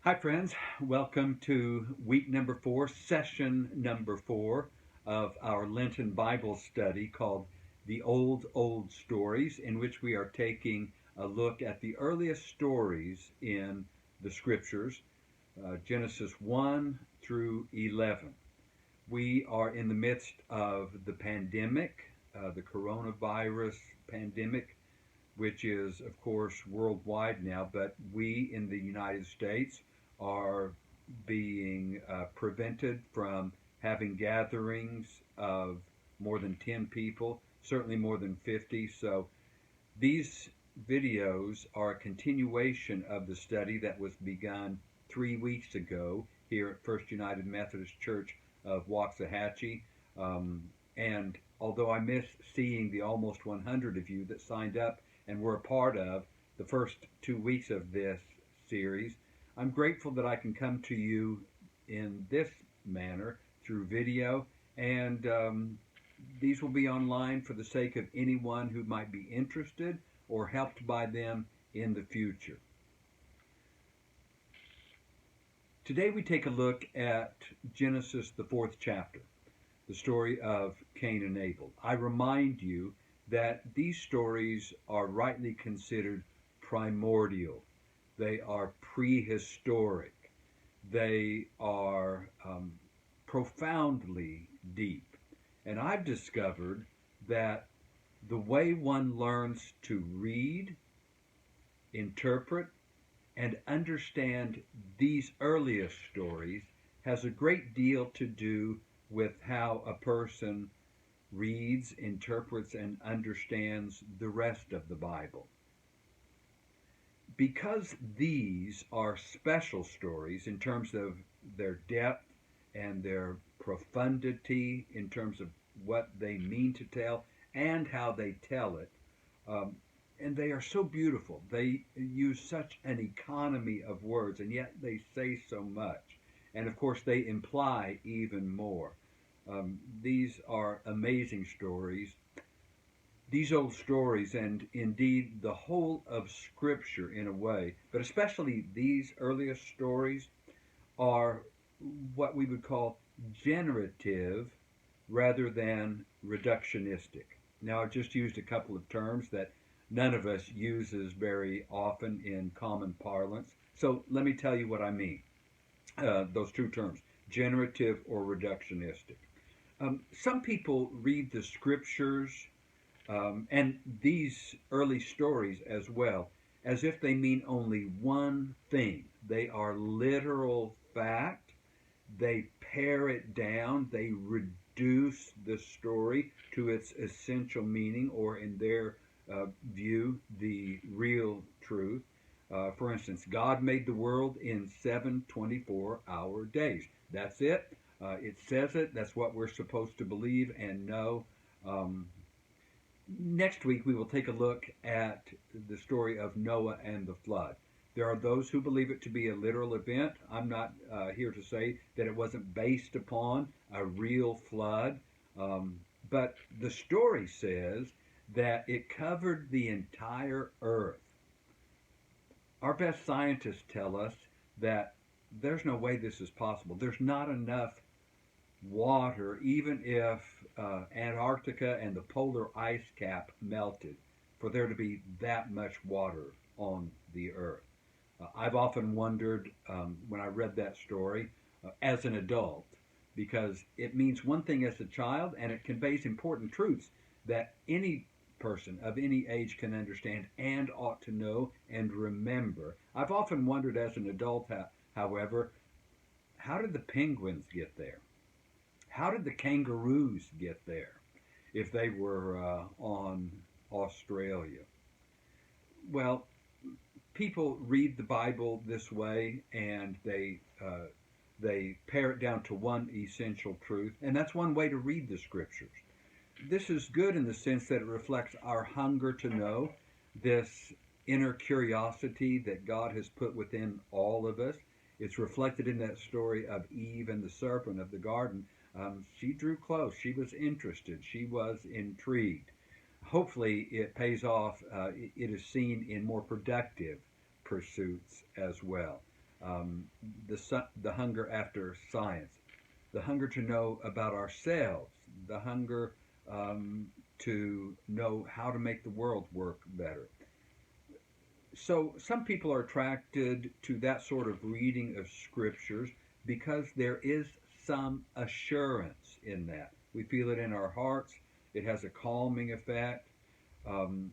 Hi, friends. Welcome to week number 4, session number 4 of our Lenten Bible study called The Old Stories, in which we are taking a look at the earliest stories in the scriptures, Genesis 1 through 11. We are in the midst of the pandemic, the coronavirus pandemic, which is, of course, worldwide now, but we in the United States are being prevented from having gatherings of more than 10 people, certainly more than 50. So these videos are a continuation of the study that was begun 3 weeks ago here at First United Methodist Church of Waxahachie. And although I miss seeing the almost 100 of you that signed up and were a part of the first 2 weeks of this series, I'm grateful that I can come to you in this manner through video, and these will be online for the sake of anyone who might be interested or helped by them in the future. Today we take a look at Genesis, the 4th chapter, the story of Cain and Abel. I remind you that these stories are rightly considered primordial. They are prehistoric. They are profoundly deep. And I've discovered that the way one learns to read, interpret, and understand these earliest stories has a great deal to do with how a person reads, interprets, and understands the rest of the Bible. Because these are special stories in terms of their depth and their profundity, in terms of what they mean to tell and how they tell it, and they are so beautiful. They use such an economy of words, and yet they say so much. And of course, they imply even more. These are amazing stories. These old stories, and indeed the whole of Scripture in a way, but especially these earliest stories, are what we would call generative rather than reductionistic. Now, I've just used a couple of terms that none of us uses very often in common parlance. So let me tell you what I mean. Those two terms, generative or reductionistic. Some people read the scriptures and these early stories as well as if they mean only one thing. They are literal fact. They pare it down. They reduce the story to its essential meaning, or in their view, the real truth. For instance, God made the world in 7 24-hour days. That's it. It says it. That's what we're supposed to believe and know. Next week, we will take a look at the story of Noah and the flood. There are those who believe it to be a literal event. I'm not here to say that it wasn't based upon a real flood, but the story says that it covered the entire earth. Our best scientists tell us that there's no way this is possible. There's not enough water, even if Antarctica and the polar ice cap melted, for there to be that much water on the earth. I've often wondered when I read that story as an adult, because it means one thing as a child, and it conveys important truths that any person of any age can understand and ought to know and remember. I've often wondered as an adult, however, how did the penguins get there? How did the kangaroos get there if they were on Australia? Well, people read the Bible this way, and they pare it down to one essential truth, and that's one way to read the Scriptures. This is good in the sense that it reflects our hunger to know, this inner curiosity that God has put within all of us. It's reflected in that story of Eve and the serpent of the garden. She drew close. She was interested. She was intrigued. Hopefully it pays off. It is seen in more productive pursuits as well. um, the hunger after science, the hunger to know about ourselves, the hunger to know how to make the world work better. So some people are attracted to that sort of reading of scriptures because there is some assurance in that. We feel it in our hearts. It has a calming effect. Um,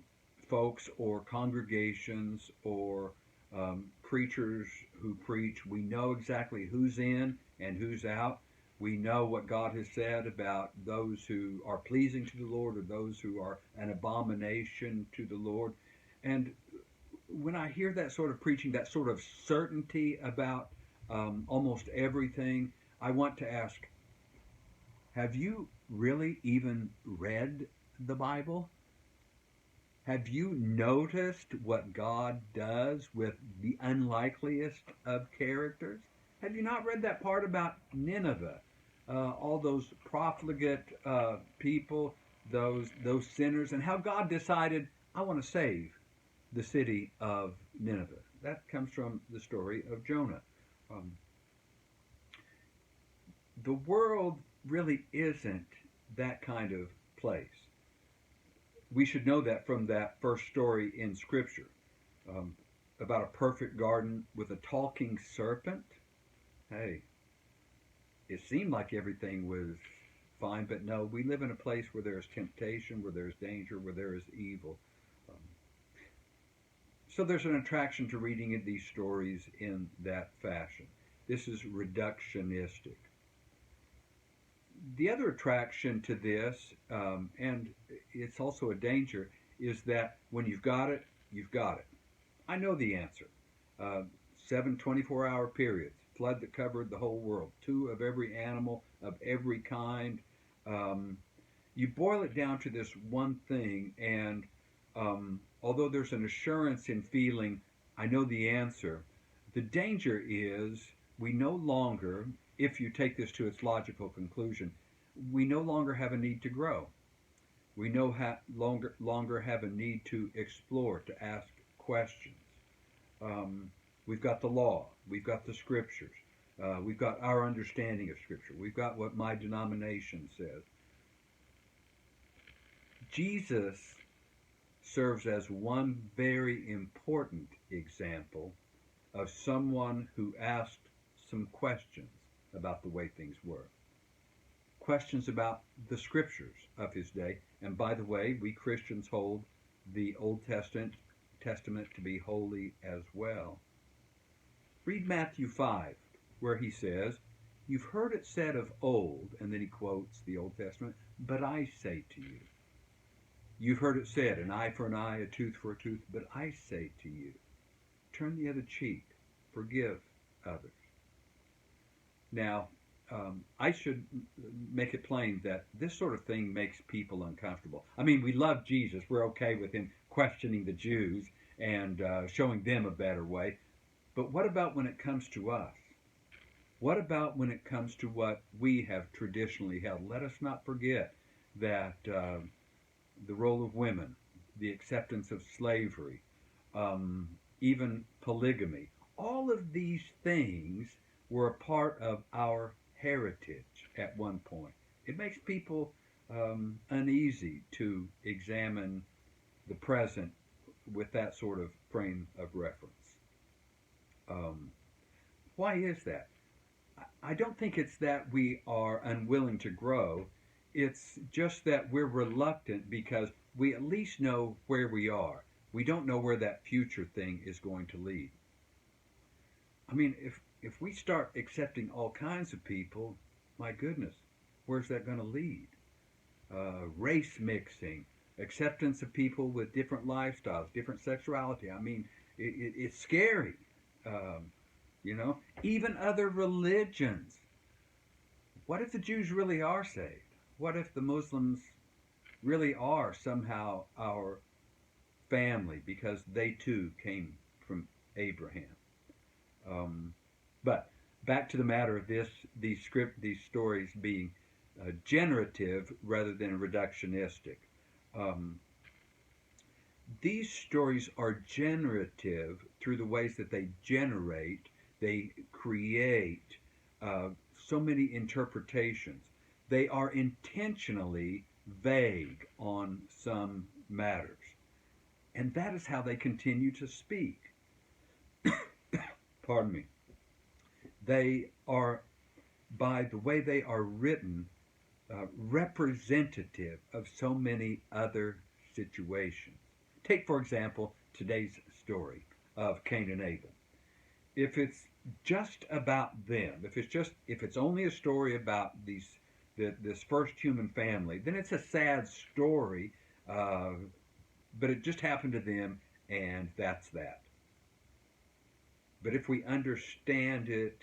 Folks or congregations or preachers who preach, we know exactly who's in and who's out. We know what God has said about those who are pleasing to the Lord or those who are an abomination to the Lord. And when I hear that sort of preaching, that sort of certainty about almost everything, I want to ask, have you really even read the Bible? Have you noticed what God does with the unlikeliest of characters? Have you not read that part about Nineveh? All those profligate people, those sinners, and how God decided, I want to save the city of Nineveh. That comes from the story of Jonah. Um, the world really isn't that kind of place. We should know that from that first story in Scripture um, about a perfect garden with a talking serpent. Hey, it seemed like everything was fine, but no, we live in a place where there's temptation, where there's danger, where there is evil. Um, So there's an attraction to reading these stories in that fashion. This is reductionistic. The other attraction to this, and it's also a danger, is that when you've got it, you've got it. I know the answer. Uh, 7 24-hour periods, flood that covered the whole world, two of every animal of every kind. Um, you boil it down to this one thing, and although there's an assurance in feeling, I know the answer, the danger is we no longer, if you take this to its logical conclusion, we no longer have a need to grow. We no longer have a need to explore, to ask questions. Um, we've got the law, we've got the scriptures, we've got our understanding of scripture, we've got what my denomination says. Jesus serves as one very important example of someone who asked some questions about the way things were. Questions about the scriptures of his day. And by the way, we Christians hold the Old Testament to be holy as well. Read Matthew 5, where he says, "You've heard it said of old," and then he quotes the Old Testament, "but I say to you." You've heard it said, an eye for an eye, a tooth for a tooth, but I say to you, turn the other cheek, forgive others. Now, I should make it plain that this sort of thing makes people uncomfortable. I mean, we love Jesus. We're okay with him questioning the Jews and showing them a better way. But what about when it comes to us? What about when it comes to what we have traditionally held? Let us not forget that the role of women, the acceptance of slavery, even polygamy, all of these things were a part of our heritage at one point. It makes people uneasy to examine the present with that sort of frame of reference. Um, why is that? I don't think it's that we are unwilling to grow. It's just that we're reluctant because we at least know where we are. We don't know where that future thing is going to lead. I mean, if we start accepting all kinds of people, my goodness, where's that going to lead? Race mixing, acceptance of people with different lifestyles, different sexuality. I mean, it's scary. Um, Even other religions. What if the Jews really are saved? What if the Muslims really are somehow our family because they too came from Abraham? But back to the matter of these stories being generative rather than reductionistic. Um, these stories are generative through the ways that they generate They create so many interpretations. They are intentionally vague on some matters. And that is how they continue to speak. Pardon me. They are, by the way they are written, representative of so many other situations. Take, for example, today's story of Cain and Abel. If it's just about them, if it's only a story about this first human family, then it's a sad story, uh, but it just happened to them, and that's that. But if we understand it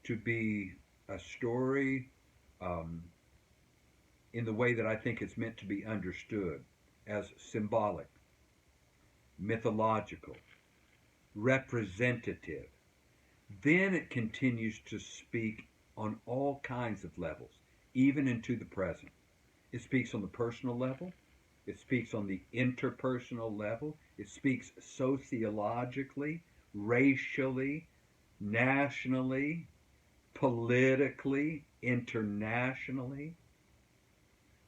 to be a story um, in the way that I think it's meant to be understood, as symbolic, mythological, representative, then it continues to speak on all kinds of levels, even into the present. It speaks on the personal level. It speaks on the interpersonal level. It speaks sociologically, racially, nationally, politically, internationally.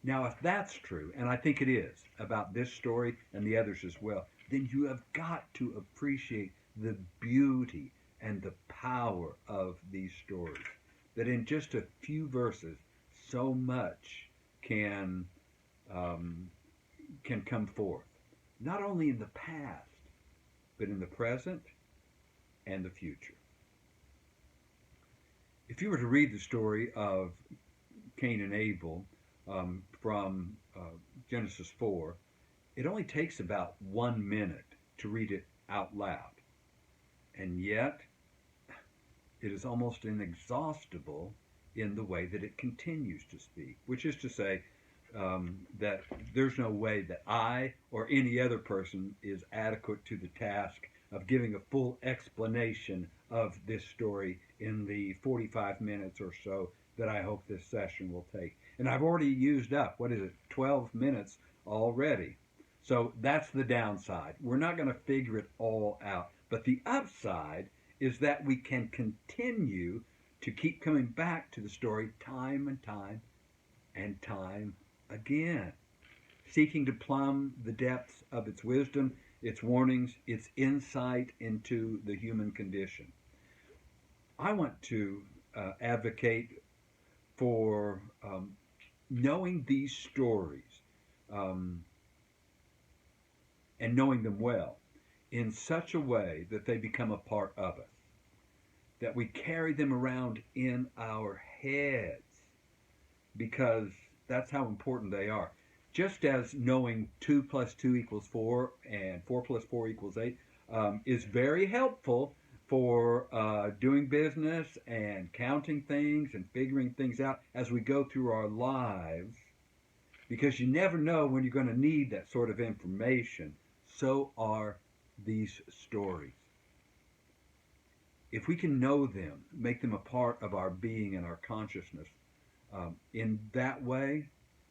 Now, if that's true, and I think it is about this story and the others as well, then you have got to appreciate the beauty and the power of these stories. That in just a few verses, so much can um, can come forth, not only in the past, but in the present and the future. If you were to read the story of Cain and Abel from Genesis 4, it only takes about 1 minute to read it out loud. And yet, it is almost inexhaustible in the way that it continues to speak, which is to say that there's no way that I or any other person is adequate to the task of giving a full explanation of this story in the 45 minutes or so that I hope this session will take. And I've already used up, 12 minutes already. So that's the downside. We're not going to figure it all out. But the upside is that we can continue to keep coming back to the story time and time and time again, seeking to plumb the depths of its wisdom, its warnings, its insight into the human condition. I want to advocate for knowing these stories and knowing them well in such a way that they become a part of us, that we carry them around in our heads, because that's how important they are. Just as knowing 2 plus 2 equals 4 and 4 plus 4 equals 8 is very helpful for doing business and counting things and figuring things out as we go through our lives, because you never know when you're going to need that sort of information. So are these stories. If we can know them, make them a part of our being and our consciousness in that way,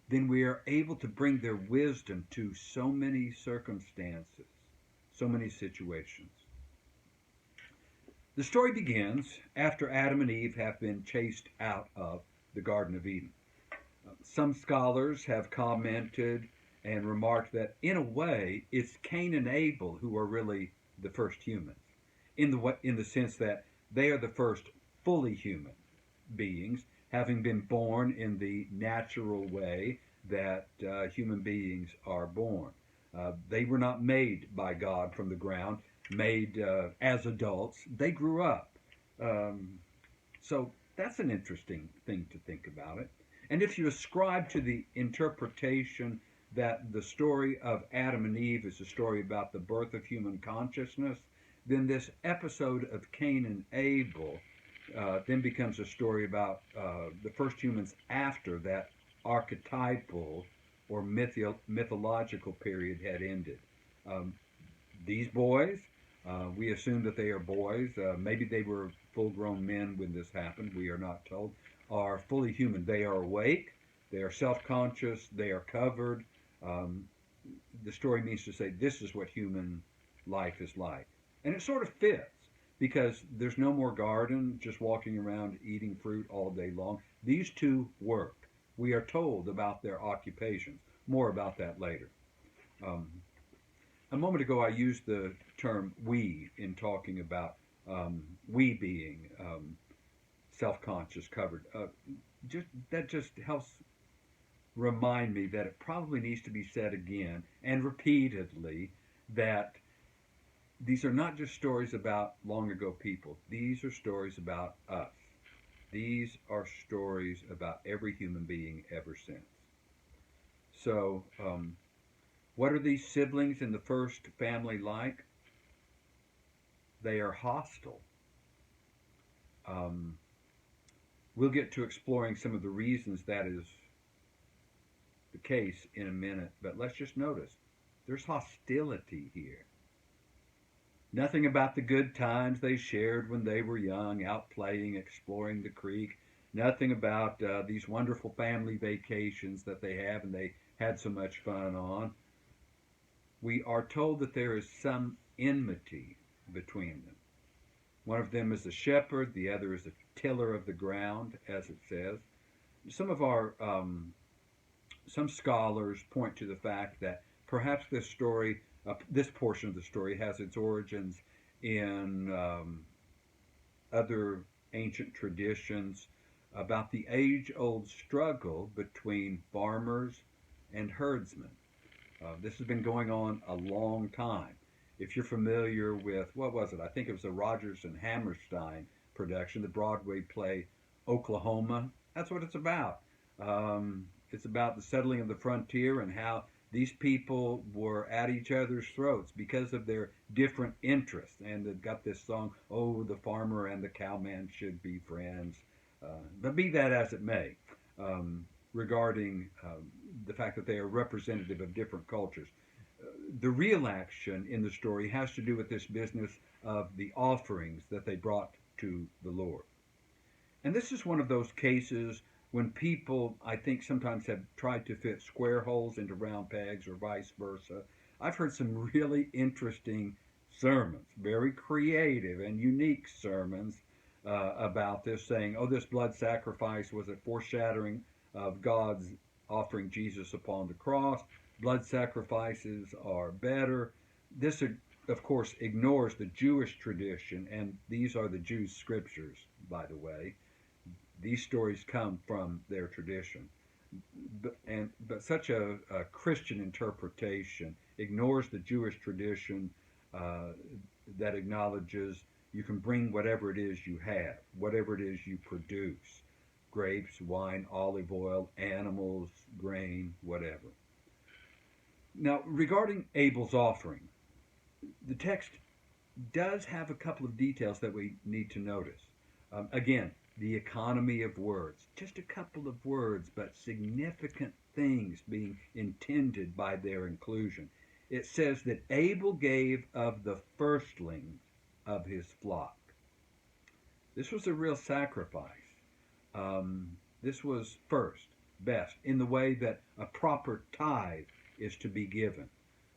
then we are able to bring their wisdom to so many circumstances, so many situations. The story begins after Adam and Eve have been chased out of the Garden of Eden. Some scholars have commented and remarked that, in a way, it's Cain and Abel who are really the first humans, in the sense that they are the first fully human beings, having been born in the natural way that human beings are born. They were not made by God from the ground, made as adults. They grew up. So that's an interesting thing to think about it. And if you ascribe to the interpretation that the story of Adam and Eve is a story about the birth of human consciousness, then this episode of Cain and Abel then becomes a story about the first humans after that archetypal or mythological period had ended. These boys, we assume that they are boys, maybe they were full-grown men when this happened, we are not told, are fully human. They are awake, they are self-conscious, they are covered. The story means to say this is what human life is like. And it sort of fits, because there's no more garden just walking around eating fruit all day long. These two work. We are told about their occupations. More about that later. Um, a moment ago, I used the term we in talking about we being self-conscious, covered. That just helps remind me that it probably needs to be said again and repeatedly that these are not just stories about long ago people. These are stories about us. These are stories about every human being ever since. So, what are these siblings in the first family like? They are hostile. Um, we'll get to exploring some of the reasons that is the case in a minute, but let's just notice there's hostility here. Nothing about the good times they shared when they were young, out playing, exploring the creek. Nothing about these wonderful family vacations that they have and they had so much fun on. We are told that there is some enmity between them. One of them is a shepherd, the other is a tiller of the ground, as it says. Some of our some scholars point to the fact that perhaps this story, this portion of the story, has its origins in other ancient traditions about the age-old struggle between farmers and herdsmen. This has been going on a long time. If you're familiar with, what was it? I think it was a Rodgers and Hammerstein production, the Broadway play Oklahoma. That's what it's about. It's about the settling of the frontier and how these people were at each other's throats because of their different interests. And they've got this song, "Oh, the farmer and the cowman should be friends." But be that as it may, regarding the fact that they are representative of different cultures. The real action in the story has to do with this business of the offerings that they brought to the Lord. And this is one of those cases when people, I think, sometimes have tried to fit square holes into round pegs or vice versa. I've heard some really interesting sermons, very creative and unique sermons about this, saying, oh, this blood sacrifice was a foreshadowing of God's offering Jesus upon the cross. Blood sacrifices are better. This, of course, ignores the Jewish tradition, and these are the Jews' scriptures, by the way. These stories come from their tradition. But such a Christian interpretation ignores the Jewish tradition that acknowledges you can bring whatever it is you have, whatever it is you produce, grapes, wine, olive oil, animals, grain, whatever. Now, regarding Abel's offering, the text does have a couple of details that we need to notice. Again, the economy of words. Just a couple of words, but significant things being intended by their inclusion. It says that Abel gave of the firstlings of his flock. This was a real sacrifice. This was first, best, in the way that a proper tithe is to be given.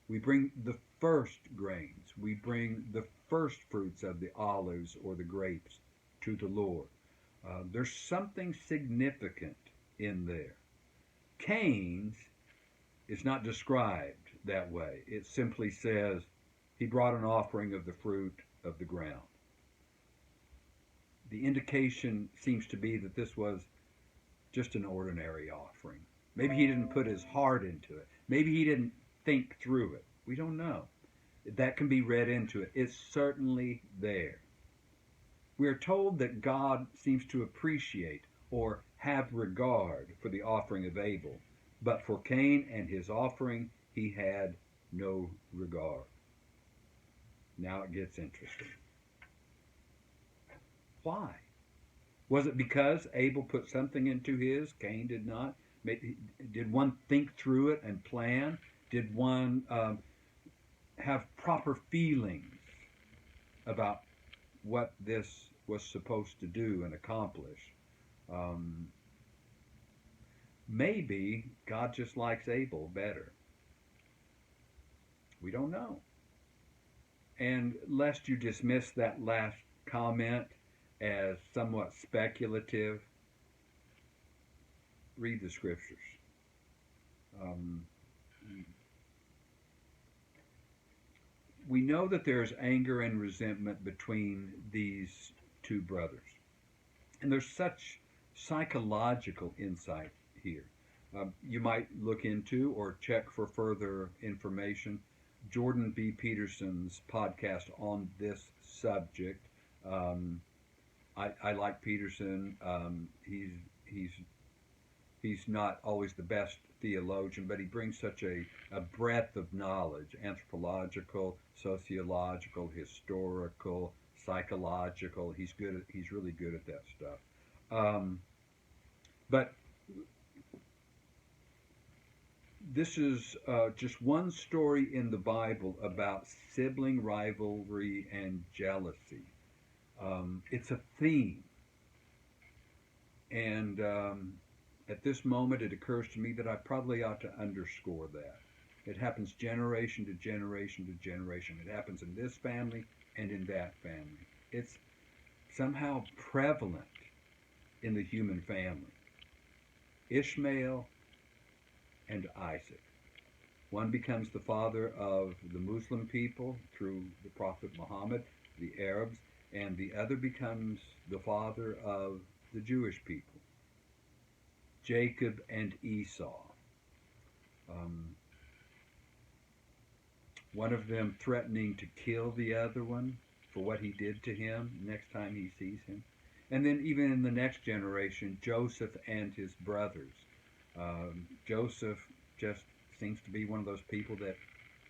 We bring the first grains. We bring the first fruits of the olives or the grapes to the Lord. There's something significant in there. Cain's is not described that way. It simply says he brought an offering of the fruit of the ground. The indication seems to be that this was just an ordinary offering. Maybe he didn't put his heart into it. Maybe he didn't think through it. We don't know. That can be read into it. It's certainly there. We are told that God seems to appreciate or have regard for the offering of Abel, but for Cain and his offering, he had no regard. Now it gets interesting. Why? Was it because Abel put something into his, Cain did not? Did one think through it and plan? Did one have proper feelings about what this was supposed to do and accomplish? Maybe God just likes Abel better. We don't know. And lest you dismiss that last comment as somewhat speculative, read the scriptures. Um, we know that there's anger and resentment between these two brothers. And there's such psychological insight here. You might look into or check for further information Jordan B. Peterson's podcast on this subject. Um, I like Peterson. He's he's not always the best theologian, but he brings such a breadth of knowledge, anthropological, sociological, historical, psychological. He's really good at that stuff. But this is just one story in the Bible about sibling rivalry and jealousy. It's a theme. And at this moment, it occurs to me that I probably ought to underscore that. It happens generation to generation to generation. It happens in this family and in that family. It's somehow prevalent in the human family. Ishmael and Isaac. One becomes the father of the Muslim people through the Prophet Muhammad, the Arabs, and the other becomes the father of the Jewish people. Jacob and Esau. One of them threatening to kill the other one for what he did to him next time he sees him. And then even in the next generation, Joseph and his brothers. Joseph just seems to be one of those people that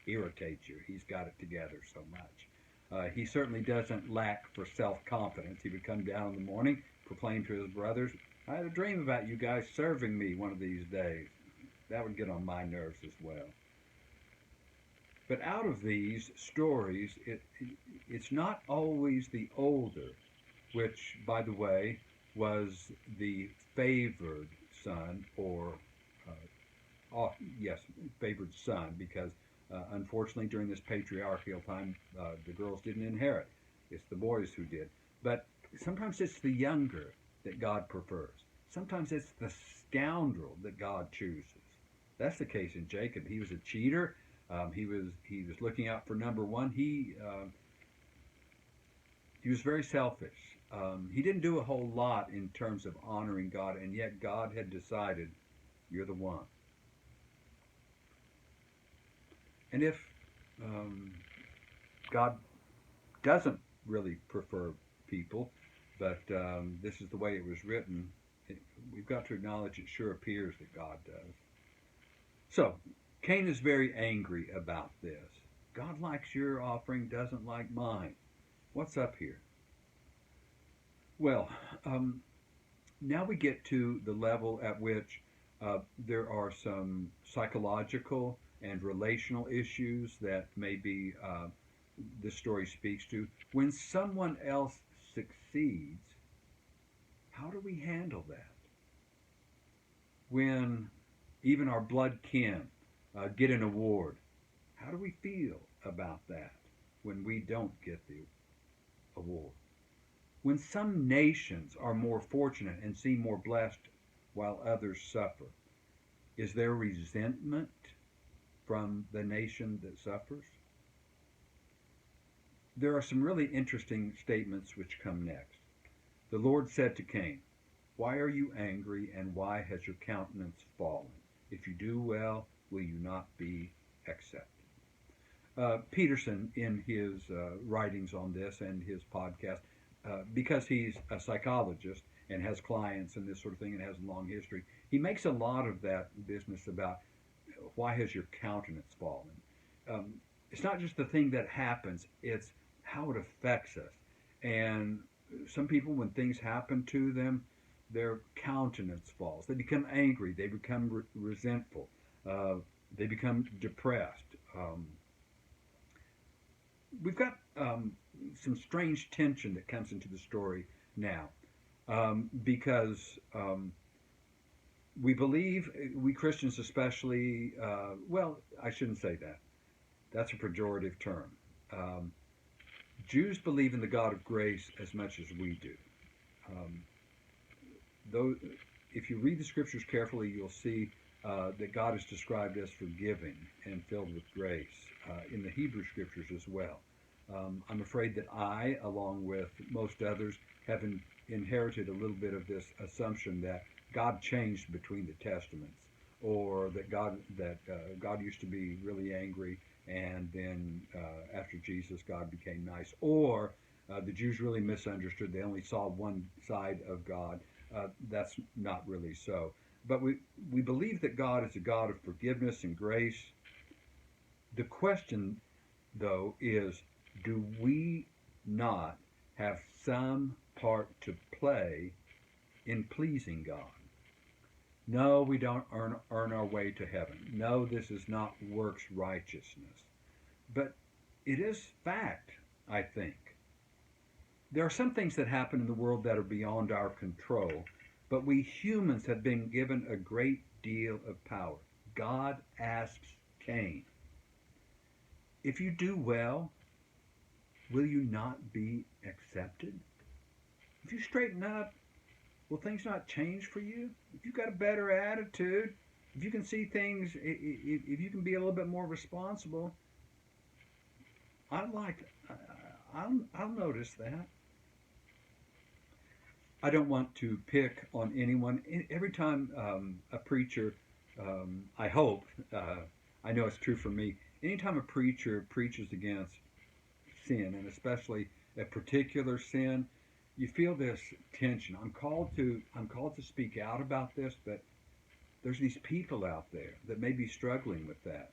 irritates you. He's got it together so much. He certainly doesn't lack for self-confidence. He would come down in the morning, proclaim to his brothers, I had a dream about you guys serving me one of these days. That would get on my nerves as well. But out of these stories, it's not always the older, which, by the way, was the favored son, or, favored son, because unfortunately during this patriarchal time, the girls didn't inherit. It's the boys who did. But sometimes it's the younger that God prefers. Sometimes it's the scoundrel that God chooses. That's the case in Jacob. He was a cheater. He was looking out for number one. He was very selfish. He didn't do a whole lot in terms of honoring God, and yet God had decided, you're the one. And if God doesn't really prefer people, but this is the way it was written, we've got to acknowledge it sure appears that God does. So, Cain is very angry about this. God likes your offering, doesn't like mine. What's up here? Well, now we get to the level at which there are some psychological and relational issues that maybe this story speaks to. When someone else succeeds, how do we handle that? When even our blood kin get an award, how do we feel about that when we don't get the award? When some nations are more fortunate and seem more blessed while others suffer, is there resentment from the nation that suffers? There are some really interesting statements which come next. The Lord said to Cain, why are you angry, and why has your countenance fallen? If you do well, will you not be accepted? Peterson, in his writings on this and his podcast, because he's a psychologist and has clients and this sort of thing and has a long history, he makes a lot of that business about why has your countenance fallen. It's not just the thing that happens, it's how it affects us. And some people, when things happen to them, their countenance falls. They become angry. They become resentful. They become depressed. We've got some strange tension that comes into the story now because we believe, we Christians especially, well, I shouldn't say that. That's a pejorative term. Jews believe in the God of grace as much as we do. Um, though, if you read the scriptures carefully, you'll see that God is described as forgiving and filled with grace in the Hebrew scriptures as well. I'm afraid that I, along with most others, have inherited a little bit of this assumption that God changed between the testaments, or that God used to be really angry, and then after Jesus, God became nice, or the Jews really misunderstood. They only saw one side of God. That's not really so. But we believe that God is a God of forgiveness and grace. The question, though, is, do we not have some part to play in pleasing God? No, we don't earn our way to heaven. No, this is not works righteousness. But it is fact, I think. There are some things that happen in the world that are beyond our control, but we humans have been given a great deal of power. God asks Cain, if you do well, will you not be accepted? If you straighten up, will things not change for you? If you've got a better attitude, if you can see things, if you can be a little bit more responsible, I'll notice that. I don't want to pick on anyone. Every time a preacher, I hope, I know it's true for me, anytime a preacher preaches against sin, and especially a particular sin, you feel this tension. I'm called to speak out about this, but there's these people out there that may be struggling with that.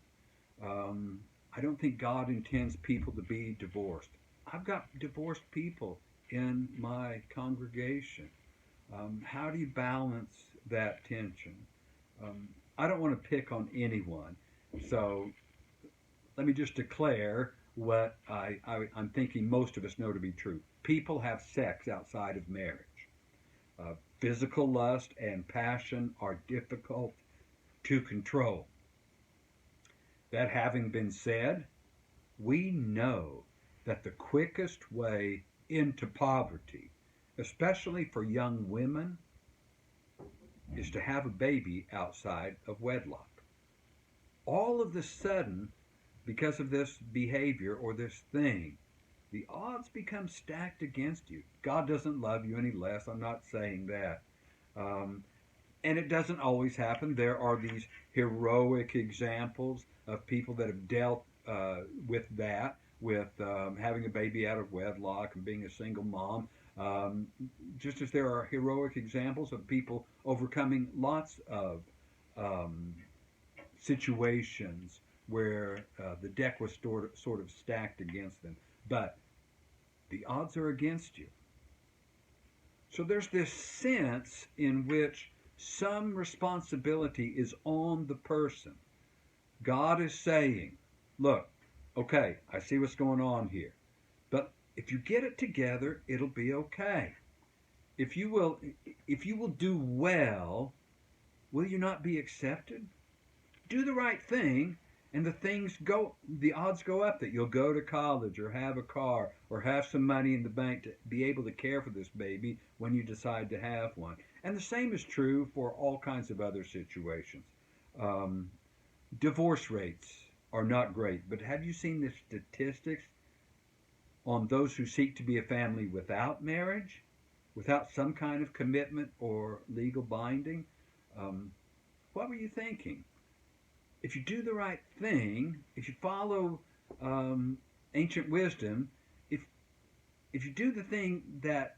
I don't think God intends people to be divorced. I've got divorced people in my congregation. How do you balance that tension? I don't want to pick on anyone, so let me just declare what I'm thinking most of us know to be true. People have sex outside of marriage. Physical lust and passion are difficult to control. That having been said, we know that the quickest way into poverty, especially for young women, is to have a baby outside of wedlock. All of a sudden, because of this behavior or this thing, the odds become stacked against you. God doesn't love you any less. I'm not saying that. And it doesn't always happen. There are these heroic examples of people that have dealt with that, with having a baby out of wedlock and being a single mom. Just as there are heroic examples of people overcoming lots of situations where the deck was sort of stacked against them. But the odds are against you. So there's this sense in which some responsibility is on the person. God is saying, look, okay, I see what's going on here, but if you get it together, it'll be okay. If you will do well, will you not be accepted? Do the right thing, and the odds go up that you'll go to college or have a car or have some money in the bank to be able to care for this baby when you decide to have one. And the same is true for all kinds of other situations. Divorce rates are not great, but have you seen the statistics on those who seek to be a family without marriage, without some kind of commitment or legal binding? What were you thinking? If you do the right thing, if you follow ancient wisdom, if you do the thing that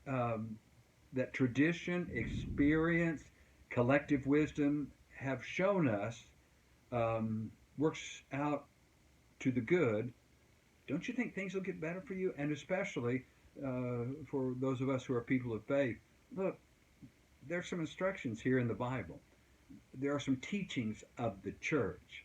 that tradition, experience, collective wisdom have shown us works out to the good, don't you think things will get better for you? And especially for those of us who are people of faith, look, there's some instructions here in the Bible. There are some teachings of the church.